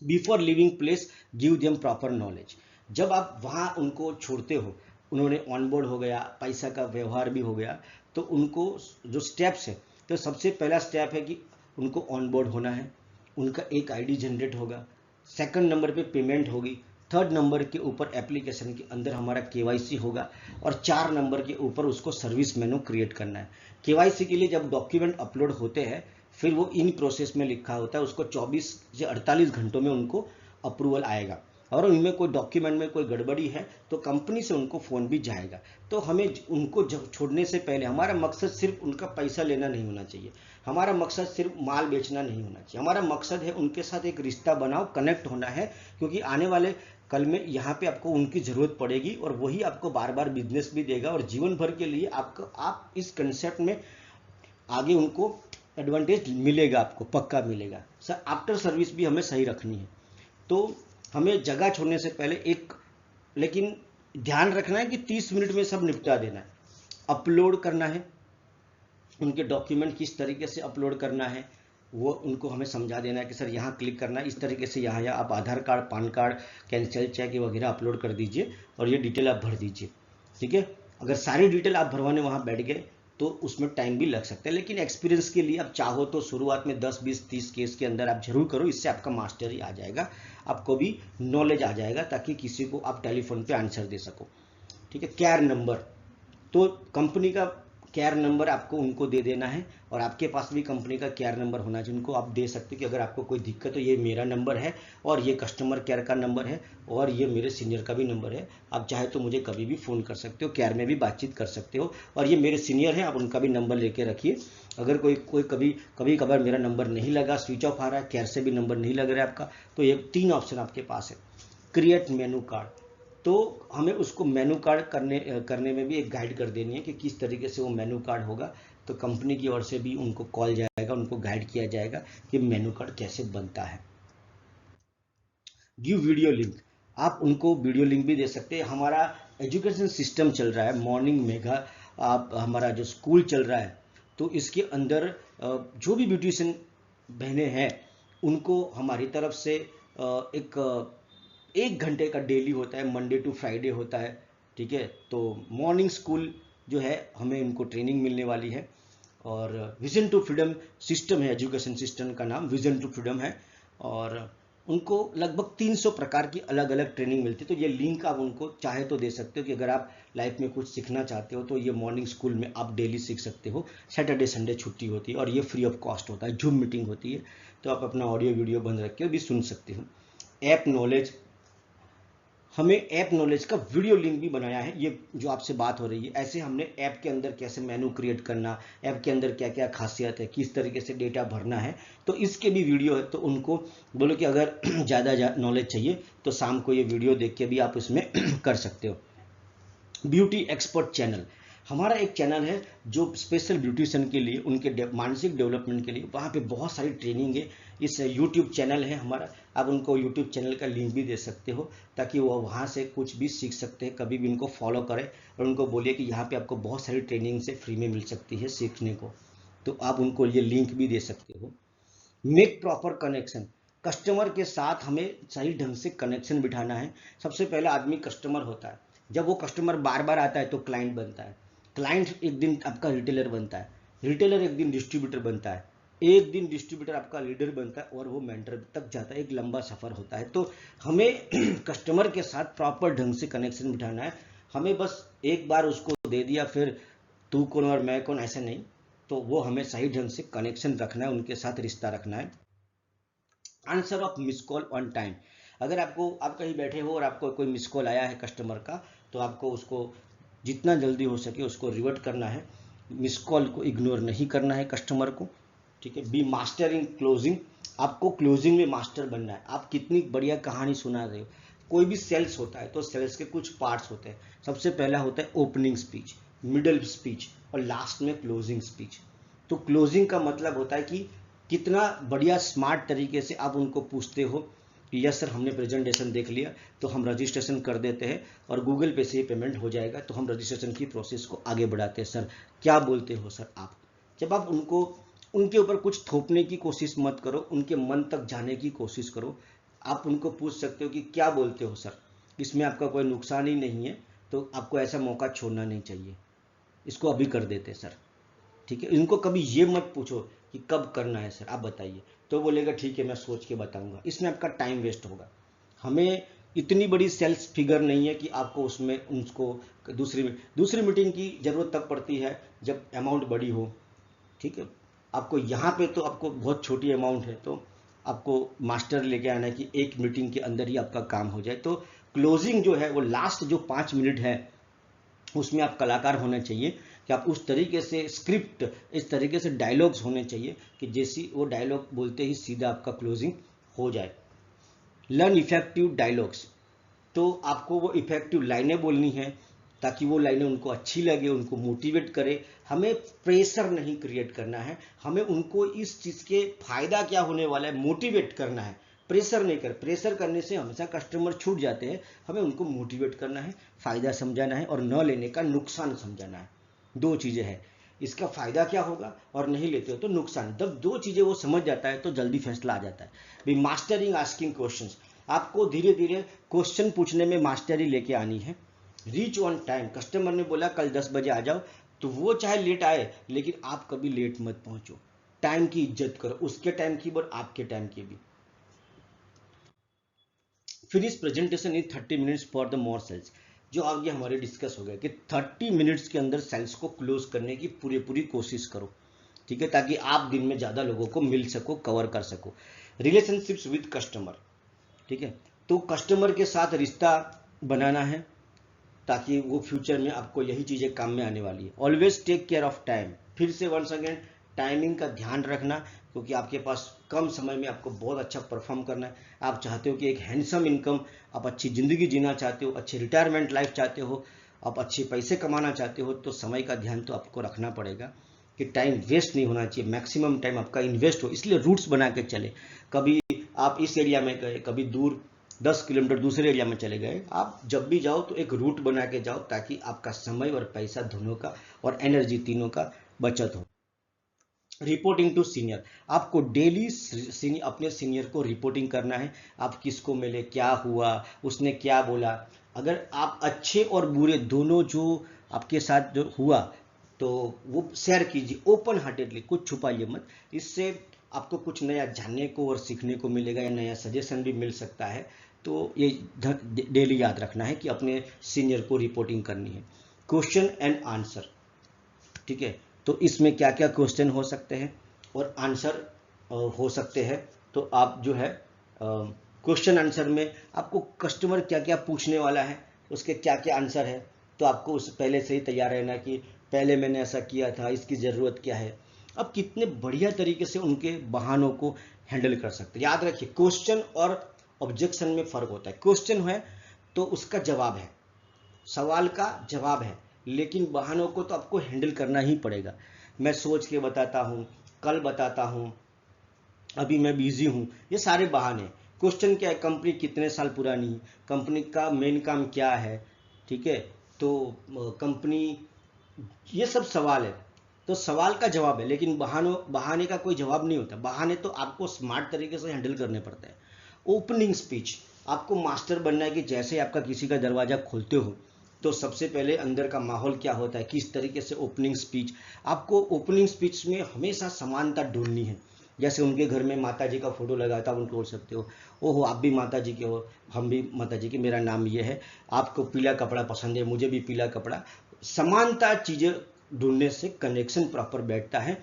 Before living place give them proper knowledge. जब आप वहाँ उनको छोड़ते हो, उन्होंने ऑनबोर्ड हो गया, पैसा का व्यवहार भी हो गया, तो उनको जो स्टेप्स है, तो सबसे पहला स्टेप है कि उनको ऑनबोर्ड होना है, उनका एक आईडी जनरेट होगा, सेकंड नंबर पे पेमेंट होगी, थर्ड नंबर के ऊपर एप्लीकेशन के अंदर हमारा केवाईसी होगा, और 4 नंबर के ऊपर उसको सर्विस मेनू क्रिएट करना है। केवाईसी के लिए जब डॉक्यूमेंट अपलोड होते हैं, फिर वो इन प्रोसेस में लिखा होता है, उसको 24 से 48 घंटों में उनको अप्रूवल आएगा, और उनमें कोई डॉक्यूमेंट में कोई गड़बड़ी है तो कंपनी से उनको फ़ोन भी जाएगा। तो हमें उनको छोड़ने से पहले हमारा मकसद सिर्फ उनका पैसा लेना नहीं होना चाहिए, हमारा मकसद सिर्फ माल बेचना नहीं होना चाहिए, हमारा मकसद है उनके साथ एक रिश्ता बनाओ, कनेक्ट होना है, क्योंकि आने वाले कल में यहाँ पे आपको उनकी ज़रूरत पड़ेगी, और वही आपको बार बार बिजनेस भी देगा, और जीवन भर के लिए आपको, आप इस कंसेप्ट में आगे उनको एडवांटेज मिलेगा, आपको पक्का मिलेगा। सर आफ्टर सर्विस भी हमें सही रखनी है, तो हमें जगह छोड़ने से पहले एक, लेकिन ध्यान रखना है कि 30 मिनट में सब निपटा देना है। अपलोड करना है, उनके डॉक्यूमेंट किस तरीके से अपलोड करना है वो उनको हमें समझा देना है कि सर यहाँ क्लिक करना है, इस तरीके से यहाँ या आप Aadhaar card, PAN card, cancel cheque वगैरह अपलोड कर दीजिए, और ये डिटेल आप भर दीजिए, ठीक है। अगर सारी डिटेल आप भरवाने वहाँ बैठ गए तो उसमें टाइम भी लग सकता है, लेकिन एक्सपीरियंस के लिए आप चाहो तो शुरुआत में 10, 20, 30 केस के अंदर आप जरूर करो, इससे आपका मास्टरी आ जाएगा, आपको भी नॉलेज आ जाएगा, ताकि किसी को आप टेलीफोन पे आंसर दे सको, ठीक है। केयर नंबर, तो कंपनी का केयर नंबर आपको उनको दे देना है, और आपके पास भी कंपनी का केयर नंबर होना चाहिए, उनको आप दे सकते हो कि अगर आपको कोई दिक्कत हो, ये मेरा नंबर है, और ये कस्टमर केयर का नंबर है, और ये मेरे सीनियर का भी नंबर है, आप चाहे तो मुझे कभी भी फ़ोन कर सकते हो, केयर में भी बातचीत कर सकते हो, और ये मेरे सीनियर हैं, आप उनका भी नंबर लेके रखिए। अगर कोई कभी कभार मेरा नंबर नहीं लगा, स्विच ऑफ आ रहा है, केयर से भी नंबर नहीं लग रहा है आपका, तो ये 3 ऑप्शन आपके पास है। क्रिएट मेनू कार्ड, तो हमें उसको मेनू कार्ड करने में भी एक गाइड कर देनी है कि किस तरीके से वो मेनू कार्ड होगा, तो कंपनी की ओर से भी उनको कॉल जाएगा, उनको गाइड किया जाएगा कि मेनू कार्ड कैसे बनता है। गिव वीडियो लिंक, आप उनको वीडियो लिंक भी दे सकते हैं। हमारा एजुकेशन सिस्टम चल रहा है मॉर्निंग मेगा, आप हमारा जो स्कूल चल रहा है, तो इसके अंदर जो भी ब्यूटिशियन बहनें हैं उनको हमारी तरफ से एक घंटे का डेली होता है, मंडे टू फ्राइडे होता है, ठीक है। तो मॉर्निंग स्कूल जो है हमें उनको ट्रेनिंग मिलने वाली है, और विजन टू फ्रीडम सिस्टम है, एजुकेशन सिस्टम का नाम विजन टू फ्रीडम है, और उनको लगभग 300 प्रकार की अलग अलग ट्रेनिंग मिलती है। तो ये लिंक आप उनको चाहे तो दे सकते हो कि अगर आप लाइफ में कुछ सीखना चाहते हो तो ये मॉर्निंग स्कूल में आप डेली सीख सकते हो। सैटरडे संडे छुट्टी होती है और ये फ्री ऑफ कॉस्ट होता है, जूम मीटिंग होती है, तो आप अपना ऑडियो वीडियो बंद रख के भी सुन सकते हो। ऐप नॉलेज, हमें ऐप नॉलेज का वीडियो लिंक भी बनाया है। ये जो आपसे बात हो रही है, ऐसे हमने ऐप के अंदर कैसे मेनू क्रिएट करना, ऐप के अंदर क्या क्या खासियत है, किस तरीके से डेटा भरना है, तो इसके भी वीडियो है। तो उनको बोलो कि अगर ज़्यादा नॉलेज चाहिए तो शाम को ये वीडियो देख के भी आप इसमें कर सकते हो। ब्यूटी एक्सपर्ट चैनल, हमारा एक चैनल है जो स्पेशल ब्यूटिशियन के लिए, उनके मानसिक डेवलपमेंट के लिए, वहाँ पे बहुत सारी ट्रेनिंग है। इस यूट्यूब चैनल है हमारा, आप उनको यूट्यूब चैनल का लिंक भी दे सकते हो ताकि वो वहाँ से कुछ भी सीख सकते हैं। कभी भी उनको फॉलो करें और उनको बोलिए कि यहाँ पे आपको बहुत सारी ट्रेनिंग से फ्री में मिल सकती है सीखने को, तो आप उनको ये लिंक भी दे सकते हो। मेक प्रॉपर कनेक्शन, कस्टमर के साथ हमें सही ढंग से कनेक्शन बिठाना है। सबसे पहले आदमी कस्टमर होता है, जब वो कस्टमर बार बार आता है तो क्लाइंट बनता है, क्लाइंट एक दिन आपका रिटेलर बनता है, रिटेलर एक दिन डिस्ट्रीब्यूटर बनता है, एक दिन डिस्ट्रीब्यूटर आपका लीडर बनता है और वो मेंटर तक जाता है। एक लंबा सफर होता है। तो हमें कस्टमर के साथ प्रॉपर ढंग से कनेक्शन बिठाना है। हमें बस एक बार उसको दे दिया फिर तू कौन और मैं कौन, ऐसा नहीं। तो वो हमें सही ढंग से कनेक्शन रखना है, उनके साथ रिश्ता रखना है। Answer of miss call on time, अगर आपको, आप कहीं बैठे हो और आपको कोई मिस कॉल आया है कस्टमर का, तो आपको उसको जितना जल्दी हो सके उसको रिवर्ट करना है। मिस कॉल को इग्नोर नहीं करना है कस्टमर को, ठीक है। बी मास्टर इन क्लोजिंग, आपको क्लोजिंग में मास्टर बनना है। आप कितनी बढ़िया कहानी सुना रहे हो, कोई भी सेल्स होता है तो सेल्स के कुछ पार्ट्स होते हैं। सबसे पहला होता है ओपनिंग स्पीच, मिडल स्पीच और लास्ट में क्लोजिंग स्पीच। तो क्लोजिंग का मतलब होता है कि कितना बढ़िया स्मार्ट तरीके से आप उनको पूछते हो कि यस सर हमने प्रेजेंटेशन देख लिया, तो हम रजिस्ट्रेशन कर देते हैं और गूगल पे से ही पेमेंट हो जाएगा। तो हम रजिस्ट्रेशन की प्रोसेस को आगे बढ़ाते हैं। सर क्या बोलते हो सर आप। जब आप उनको, उनके ऊपर कुछ थोपने की कोशिश मत करो, उनके मन तक जाने की कोशिश करो। आप उनको पूछ सकते हो कि क्या बोलते हो सर, इसमें आपका कोई नुकसान ही नहीं है, तो आपको ऐसा मौका छोड़ना नहीं चाहिए, इसको अभी कर देते सर, ठीक है। इनको कभी ये मत पूछो कि कब करना है सर, आप बताइए, तो बोलेगा ठीक है मैं सोच के बताऊंगा। इसमें आपका टाइम वेस्ट होगा। हमें इतनी बड़ी सेल्स फिगर नहीं है कि आपको उसमें उसको दूसरी मीटिंग की जरूरत तब पड़ती है जब अमाउंट बड़ी हो, ठीक है। आपको यहाँ पे तो आपको बहुत छोटी अमाउंट है, तो आपको मास्टर लेके आना है कि एक मीटिंग के अंदर ही आपका काम हो जाए। तो क्लोजिंग जो है वो लास्ट जो 5 मिनट है उसमें आप कलाकार होने चाहिए कि आप उस तरीके से स्क्रिप्ट, इस तरीके से डायलॉग्स होने चाहिए कि जैसी वो डायलॉग बोलते ही सीधा आपका क्लोजिंग हो जाए। लर्न इफेक्टिव डायलॉग्स, तो आपको वो इफेक्टिव लाइनें बोलनी है ताकि वो लाइनें उनको अच्छी लगे, उनको मोटिवेट करे। हमें प्रेशर नहीं क्रिएट करना है, हमें उनको इस चीज़ के फायदा क्या होने वाला है मोटिवेट करना है, प्रेशर नहीं कर। प्रेशर करने से हमेशा कस्टमर छूट जाते हैं। हमें उनको मोटिवेट करना है, फायदा समझाना है और न लेने का नुकसान समझाना है। दो चीज़ें हैं, इसका फायदा क्या होगा और नहीं लेते हो तो नुकसान। जब दो चीज़ें वो समझ जाता है तो जल्दी फैसला आ जाता है। भी मास्टरिंग आस्किंग क्वेश्चंस, आपको धीरे धीरे क्वेश्चन पूछने में मास्टरी लेके आनी है। रीच ऑन टाइम, कस्टमर ने बोला कल 10 बजे आ जाओ, तो वो चाहे लेट आए लेकिन आप कभी लेट मत पहुंचो। टाइम की इज्जत करो, उसके टाइम की और आपके टाइम की भी। Finish presentation in 30 minutes for the more sales, जो आगे हमारे डिस्कस हो गया कि 30 मिनट्स के अंदर सेल्स को क्लोज करने की पूरी कोशिश करो, ठीक है, ताकि आप दिन में ज़्यादा लोगों को मिल सको, कवर कर सको। रिलेशनशिप्स विद कस्टमर, ठीक है, तो कस्टमर के साथ रिश्ता बनाना है ताकि वो फ्यूचर में आपको यही चीज़ें काम में आने वाली है। Always take care of time, फिर से वंस अगेन टाइमिंग का ध्यान रखना, क्योंकि आपके पास कम समय में आपको बहुत अच्छा परफॉर्म करना है। आप चाहते हो कि एक हैंडसम इनकम, आप अच्छी ज़िंदगी जीना चाहते हो, अच्छी रिटायरमेंट लाइफ चाहते हो, आप अच्छे पैसे कमाना चाहते हो, तो समय का ध्यान तो आपको रखना पड़ेगा कि टाइम वेस्ट नहीं होना चाहिए, मैक्सिमम टाइम आपका इन्वेस्ट हो। इसलिए रूट्स बना के चले, कभी आप इस एरिया में गए, कभी दूर 10 किलोमीटर दूसरे एरिया में चले गए। आप जब भी जाओ तो एक रूट बना के जाओ ताकि आपका समय और पैसा दोनों का और एनर्जी तीनों का बचत हो। रिपोर्टिंग टू सीनियर, आपको डेली अपने सीनियर को रिपोर्टिंग करना है। आप किसको मिले, क्या हुआ, उसने क्या बोला। अगर आप अच्छे और बुरे दोनों जो आपके साथ जो हुआ तो वो शेयर कीजिए ओपन हार्टेडली, कुछ छुपाइए मत। इससे आपको कुछ नया जानने को और सीखने को मिलेगा या नया सजेशन भी मिल सकता है। तो ये डेली याद रखना है कि अपने सीनियर को रिपोर्टिंग करनी है। क्वेश्चन एंड आंसर, ठीक है, तो इसमें क्या क्या क्वेश्चन हो सकते हैं और आंसर हो सकते हैं। तो आप जो है क्वेश्चन आंसर में आपको कस्टमर क्या क्या पूछने वाला है, उसके क्या क्या आंसर है, तो आपको उस पहले से ही तैयार रहना कि पहले मैंने ऐसा किया था, इसकी ज़रूरत क्या है। अब कितने बढ़िया तरीके से उनके बहानों को हैंडल कर सकते हैं। याद रखिए, क्वेश्चन और ऑब्जेक्शन में फ़र्क होता है। क्वेश्चन है तो उसका जवाब है, सवाल का जवाब है, लेकिन बहानों को तो आपको हैंडल करना ही पड़ेगा। मैं सोच के बताता हूँ, कल बताता हूँ, अभी मैं बिजी हूँ, ये सारे बहाने। क्वेश्चन क्या है, कंपनी कितने साल पुरानी है, कंपनी का मेन काम क्या है, ठीक है, तो कंपनी, ये सब सवाल है। तो सवाल का जवाब है, लेकिन बहाने का कोई जवाब नहीं होता। बहाने तो आपको स्मार्ट तरीके से हैंडल करने पड़ते हैं। ओपनिंग स्पीच, आपको मास्टर बनना है कि जैसे आपका किसी का दरवाज़ा खोलते हो तो सबसे पहले अंदर का माहौल क्या होता है, किस तरीके से ओपनिंग स्पीच। आपको ओपनिंग स्पीच में हमेशा समानता ढूंढनी है। जैसे उनके घर में माता जी का फोटो लगा था, उनको बोल सकते हो, ओहो आप भी माता जी के हो, हम भी माता जी के, मेरा नाम ये है, आपको पीला कपड़ा पसंद है, मुझे भी पीला कपड़ा। समानता चीज़ें ढूंढने से कनेक्शन प्रॉपर बैठता है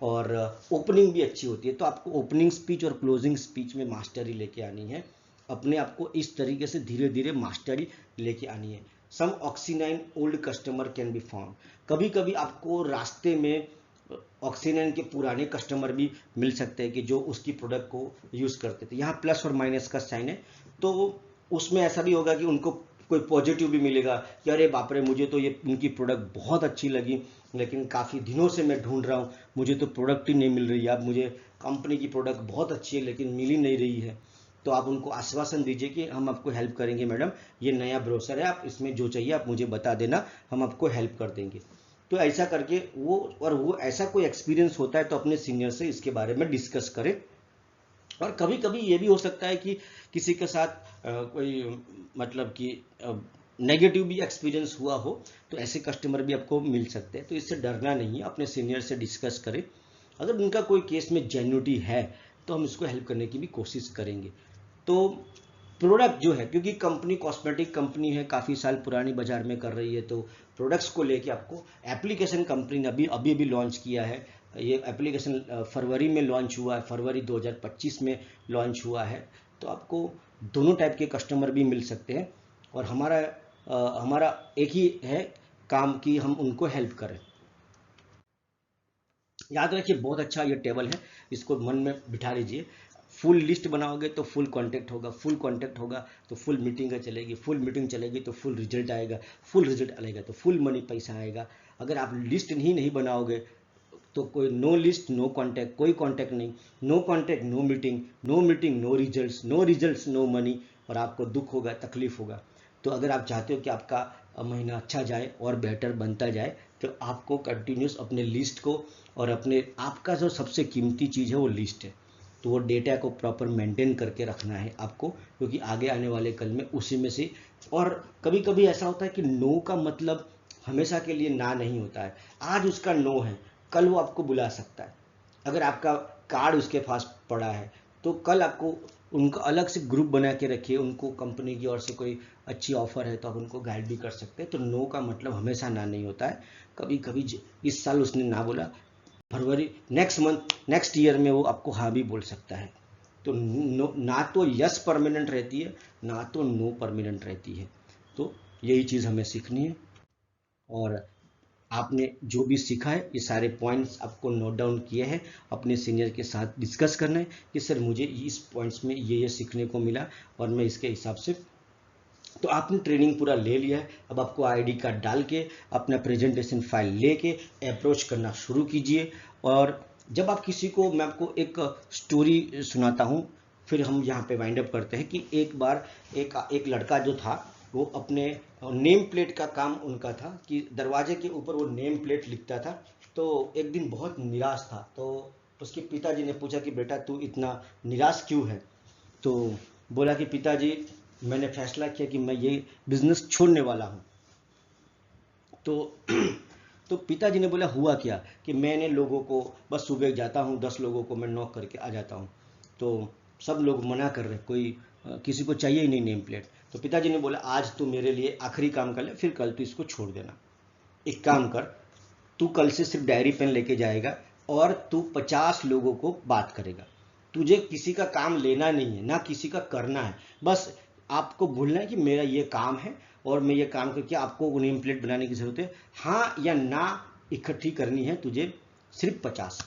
और ओपनिंग भी अच्छी होती है। तो आपको ओपनिंग स्पीच और क्लोजिंग स्पीच में मास्टरी लेके आनी है। अपने आप को इस तरीके से धीरे धीरे मास्टरी लेके आनी है। सम ऑक्सीनाइन old customer can be found, कभी कभी आपको रास्ते में ऑक्सीनाइन के पुराने कस्टमर भी मिल सकते हैं कि जो उसकी प्रोडक्ट को यूज़ करते थे। यहाँ प्लस और माइनस का साइन है, तो उसमें ऐसा भी होगा कि उनको कोई पॉजिटिव भी मिलेगा कि अरे बाप रे, मुझे तो ये उनकी प्रोडक्ट बहुत अच्छी लगी, लेकिन काफ़ी दिनों से मैं ढूंढ रहा हूँ, मुझे तो प्रोडक्ट ही नहीं मिल रही है, अब मुझे कंपनी की प्रोडक्ट बहुत अच्छी है लेकिन मिल ही नहीं रही है। तो आप उनको आश्वासन दीजिए कि हम आपको हेल्प करेंगे मैडम, ये नया ब्रोशर है, आप इसमें जो चाहिए आप मुझे बता देना, हम आपको हेल्प कर देंगे। तो ऐसा करके वो ऐसा कोई एक्सपीरियंस होता है तो अपने सीनियर से इसके बारे में डिस्कस करें। और कभी कभी ये भी हो सकता है कि किसी के साथ कोई मतलब कि नेगेटिव भी एक्सपीरियंस हुआ हो, तो ऐसे कस्टमर भी आपको मिल सकते हैं। तो इससे डरना नहीं है, अपने सीनियर से डिस्कस करें। अगर उनका कोई केस में जेन्युइनिटी है तो हम इसको हेल्प करने की भी कोशिश करेंगे। तो प्रोडक्ट जो है, क्योंकि कंपनी कॉस्मेटिक कंपनी है, काफ़ी साल पुरानी बाजार में कर रही है, तो प्रोडक्ट्स को लेके आपको एप्लीकेशन कंपनी ने अभी अभी लॉन्च किया है। ये एप्लीकेशन फरवरी में लॉन्च हुआ है, फरवरी 2025 में लॉन्च हुआ है। तो आपको दोनों टाइप के कस्टमर भी मिल सकते हैं और हमारा एक ही है काम कि हम उनको हेल्प करें। याद रखिए, बहुत अच्छा ये टेबल है, इसको मन में बिठा लीजिए। फुल लिस्ट बनाओगे तो फुल कांटेक्ट होगा, फुल कांटेक्ट होगा तो फुल मीटिंग चलेगी, फुल मीटिंग चलेगी तो फुल रिजल्ट आएगा, फुल रिजल्ट आएगा तो फुल मनी पैसा आएगा। अगर आप लिस्ट ही नहीं बनाओगे तो कोई नो लिस्ट नो कांटेक्ट, कोई कांटेक्ट नहीं, no contact no meeting, no meeting no results, no results no money, और आपको दुख होगा, तकलीफ होगा। तो अगर आप चाहते हो कि आपका महीना अच्छा जाए और बेटर बनता जाए, तो आपको कंटिन्यूस अपने लिस्ट को और अपने आपका जो सबसे कीमती चीज़ है वो लिस्ट है, तो वो डेटा को प्रॉपर मेंटेन करके रखना है आपको, क्योंकि आगे आने वाले कल में उसी में से। और कभी कभी ऐसा होता है कि नो का मतलब हमेशा के लिए ना नहीं होता है। आज उसका नो है, कल वो आपको बुला सकता है। अगर आपका कार्ड उसके पास पड़ा है तो कल आपको उनका अलग से ग्रुप बना के रखिए, उनको कंपनी की ओर से कोई अच्छी ऑफर है तो आप उनको गाइड भी कर सकते हैं। तो नो का मतलब हमेशा ना नहीं होता है। कभी कभी इस साल उसने ना बोला, फरवरी नेक्स्ट मंथ नेक्स्ट ईयर में वो आपको हाँ भी बोल सकता है। तो नो, ना तो यस परमानेंट रहती है, ना तो नो परमानेंट रहती है। तो यही चीज़ हमें सीखनी है। और आपने जो भी सीखा है, ये सारे पॉइंट्स आपको नोट डाउन किए हैं, अपने सीनियर के साथ डिस्कस करना है कि सर मुझे इस पॉइंट्स में ये सीखने को मिला और मैं इसके हिसाब से। तो आपने ट्रेनिंग पूरा ले लिया है, अब आपको आईडी कार्ड डाल के अपना प्रेजेंटेशन फाइल लेके अप्रोच करना शुरू कीजिए। और जब आप किसी को, मैं आपको एक स्टोरी सुनाता हूँ, फिर हम यहाँ पे वाइंड अप करते हैं कि एक बार एक लड़का जो था, वो अपने नेम प्लेट का काम उनका था कि दरवाजे के ऊपर वो नेम प्लेट लिखता था। तो एक दिन बहुत निराश था, तो उसके पिताजी ने पूछा कि बेटा तू इतना निराश क्यों है। तो बोला कि पिताजी, मैंने फैसला किया कि मैं ये बिजनेस छोड़ने वाला हूँ। तो तो पिताजी ने बोला हुआ क्या कि मैंने लोगों को बस सुबह जाता हूँ 10 लोगों को मैं नॉक करके आ जाता हूँ, तो सब लोग मना कर रहे, कोई किसी को चाहिए ही नहीं नेम प्लेट। तो पिताजी ने बोला आज तू मेरे लिए आखिरी काम कर ले, फिर कल तू इसको छोड़ देना। एक काम कर, तू कल से सिर्फ डायरी पेन लेके जाएगा और तू 50 लोगों को बात करेगा। तुझे किसी का काम लेना नहीं है, ना किसी का करना है, बस आपको भूलना है कि मेरा ये काम है और मैं ये काम करके आपको नेम प्लेट बनाने की जरूरत है, हाँ या ना इकट्ठी करनी है तुझे सिर्फ 50।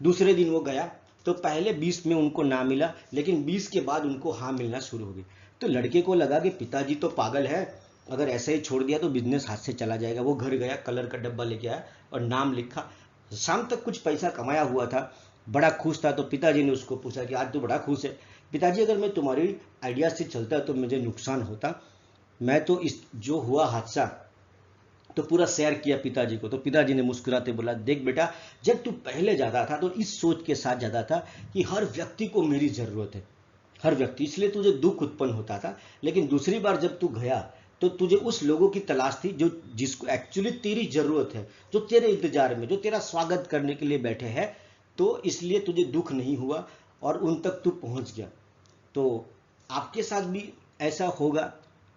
दूसरे दिन वो गया तो पहले 20 में उनको ना मिला, लेकिन 20 के बाद उनको हाँ मिलना शुरू हो गई। तो लड़के को लगा कि पिताजी तो पागल है, अगर ऐसे ही छोड़ दिया तो बिजनेस हाथ से चला जाएगा। वो घर गया, कलर का डब्बा लेके आया और नाम लिखा। शाम तक कुछ पैसा कमाया हुआ था, बड़ा खुश था। तो पिताजी ने उसको पूछा कि आज तो बड़ा खुश है। पिताजी अगर मैं तुम्हारी आइडिया से चलता तो मुझे नुकसान होता, मैं तो इस जो हुआ हादसा तो पूरा शेयर किया पिताजी को। तो पिताजी ने मुस्कुराते बोला देख बेटा, जब तू पहले जाता था तो इस सोच के साथ जाता था कि हर व्यक्ति को मेरी जरूरत है, हर व्यक्ति, इसलिए तुझे दुख उत्पन्न होता था। लेकिन दूसरी बार जब तू गया तो तुझे उस लोगों की तलाश थी जो जिसको एक्चुअली तेरी जरूरत है, जो तेरे इंतजार में, जो तेरा स्वागत करने के लिए बैठे हैं। तो इसलिए तुझे दुख नहीं हुआ और उन तक तू पहुंच गया। तो आपके साथ भी ऐसा होगा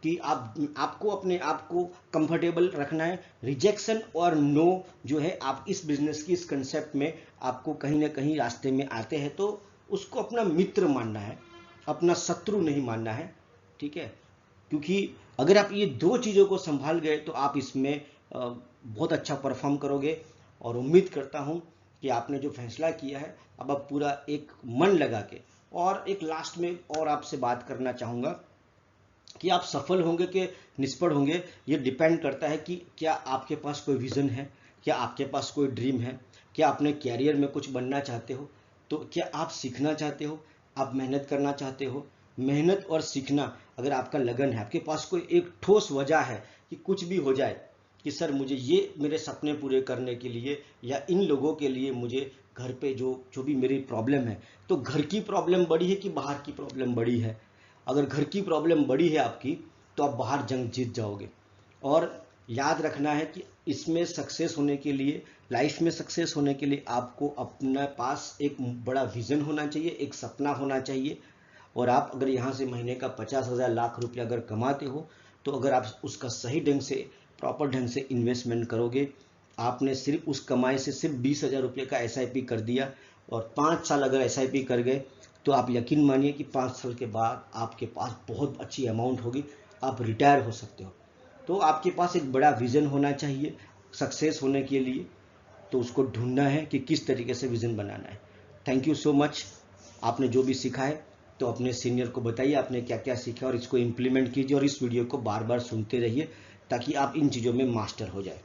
कि आपको अपने आप को कंफर्टेबल रखना है। रिजेक्शन और नो जो है, आप इस बिजनेस की इस कंसेप्ट में आपको कहीं ना कहीं रास्ते में आते हैं तो उसको अपना मित्र मानना है, अपना शत्रु नहीं मानना है, ठीक है। क्योंकि अगर आप ये दो चीज़ों को संभाल गए तो आप इसमें बहुत अच्छा परफॉर्म करोगे। और उम्मीद करता हूँ कि आपने जो फैसला किया है अब आप पूरा एक मन लगा के, और एक लास्ट में और आपसे बात करना चाहूँगा कि आप सफल होंगे कि निष्फल होंगे, ये डिपेंड करता है कि क्या आपके पास कोई विज़न है, क्या आपके पास कोई ड्रीम है, क्या अपने कैरियर में कुछ बनना चाहते हो, तो क्या आप सीखना चाहते हो, आप मेहनत करना चाहते हो। मेहनत और सीखना, अगर आपका लगन है, आपके पास कोई एक ठोस वजह है कि कुछ भी हो जाए कि सर मुझे ये मेरे सपने पूरे करने के लिए या इन लोगों के लिए मुझे घर पे जो भी मेरी प्रॉब्लम है, तो घर की प्रॉब्लम बड़ी है कि बाहर की प्रॉब्लम बड़ी है। अगर घर की प्रॉब्लम बड़ी है आपकी तो आप बाहर जंग जीत जाओगे। और याद रखना है कि इसमें सक्सेस होने के लिए, लाइफ में सक्सेस होने के लिए आपको अपने पास एक बड़ा विजन होना चाहिए, एक सपना होना चाहिए। और आप अगर यहाँ से महीने का 50,000 लाख रुपया अगर कमाते हो तो अगर आप उसका सही ढंग से, प्रॉपर ढंग से इन्वेस्टमेंट करोगे, आपने सिर्फ उस कमाई से सिर्फ 20,000 रुपये का SIP कर दिया और 5 साल अगर SIP कर गए तो आप यकीन मानिए कि 5 साल के बाद आपके पास बहुत अच्छी अमाउंट होगी, आप रिटायर हो सकते हो। तो आपके पास एक बड़ा विज़न होना चाहिए सक्सेस होने के लिए, तो उसको ढूंढना है कि किस तरीके से विज़न बनाना है। Thank you so much. आपने जो भी सीखा है तो अपने सीनियर को बताइए आपने क्या क्या सीखा और इसको इम्प्लीमेंट कीजिए और इस वीडियो को बार बार सुनते रहिए ताकि आप इन चीज़ों में मास्टर हो जाए।